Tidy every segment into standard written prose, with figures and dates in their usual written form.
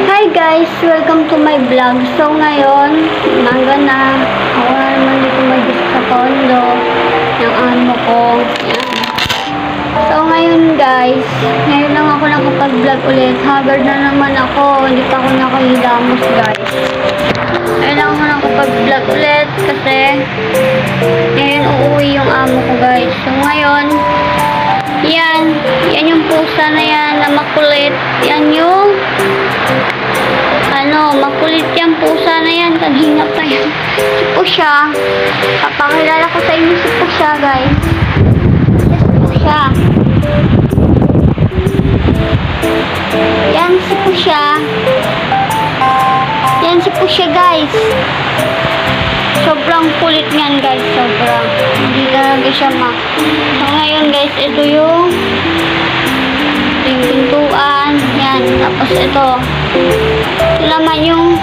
Hi guys! Welcome to my vlog. So ngayon, umaga na. Ako na naman dito mag-guest sa condo ng amo ko. Yan. So ngayon guys, ngayon lang ako nakapag-vlog ulit. Haggard na naman ako. Hindi pa ako nakahilamos guys. Ngayon lang ako nakapag-vlog ulit kasi ngayon uuwi yung amo ko guys. So ngayon, yan yung pusa na yan na makulit. Yan yung makulit yung pusa na yan. Kanina pa yan. Si Pusha. Papakilala ko sa inyo si Pusha guys. Si Pusha. Yan si Pusha. Yan si Pusha guys. Sobrang kulit niyan guys. Sobrang. Hindi talaga siya So ngayon guys, ito yung pintuan. Yan. Tapos ito naman yung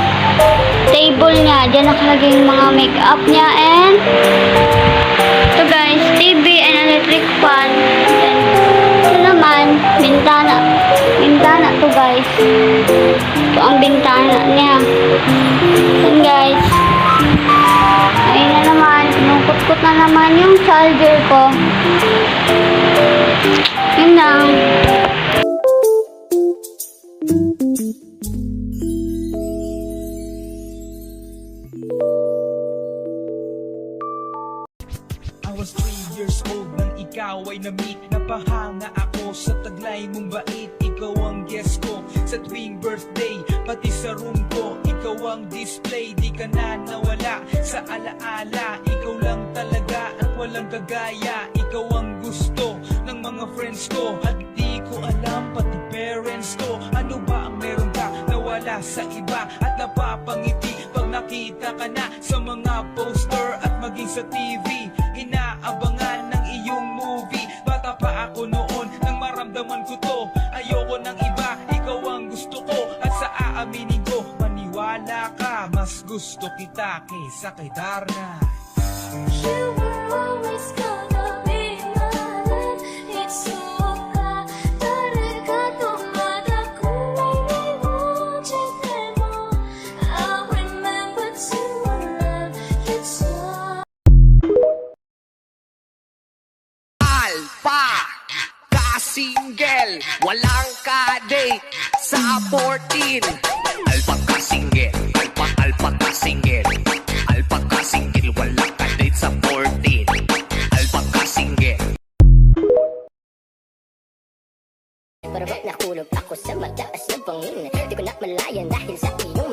table niya. Diyan nakalagay yung mga makeup niya. And ito guys, TV and electric fan. And ito naman, bintana. Bintana to guys. Ito ang bintana niya. And guys, ayun na naman. Pinukot-kot na naman yung charger ko. Yun lang. I was 3 years old nang ikaw ay na-meet. Napahanga ako sa taglay mong bait. Ikaw ang guest ko sa tuwing birthday, pati sa room ko. Ikaw ang display, di ka na nawala sa alaala. Ikaw lang talaga at walang kagaya. Ikaw ang gusto ng mga friends ko, at di ko alam pati parents ko. Ano ba ang meron ka nawala sa iba at napapangiti pag nakita ka na sa mga poster at maging sa TV? Inaabangan ng iyong movie. Bata pa ako noon nang maramdaman ko to. Ayoko ng iba, ikaw ang gusto ko. At sa aaminin ko, maniwala ka, mas gusto kita kaysa kay Darna. You were always gonna be my love. It's so hard. 다르가 또마다 꿈이 이루어질 때도 I remember to love you so. Alpha ka-single, walang ka-date sa 14. Alpha ka-single, alpha ka-single, alpha ka-single, walang ka-date sa 14. Alpha ka-single. Parabang nakulog ako sa mataas na bangin. Di ko na malayan dahil sa iyo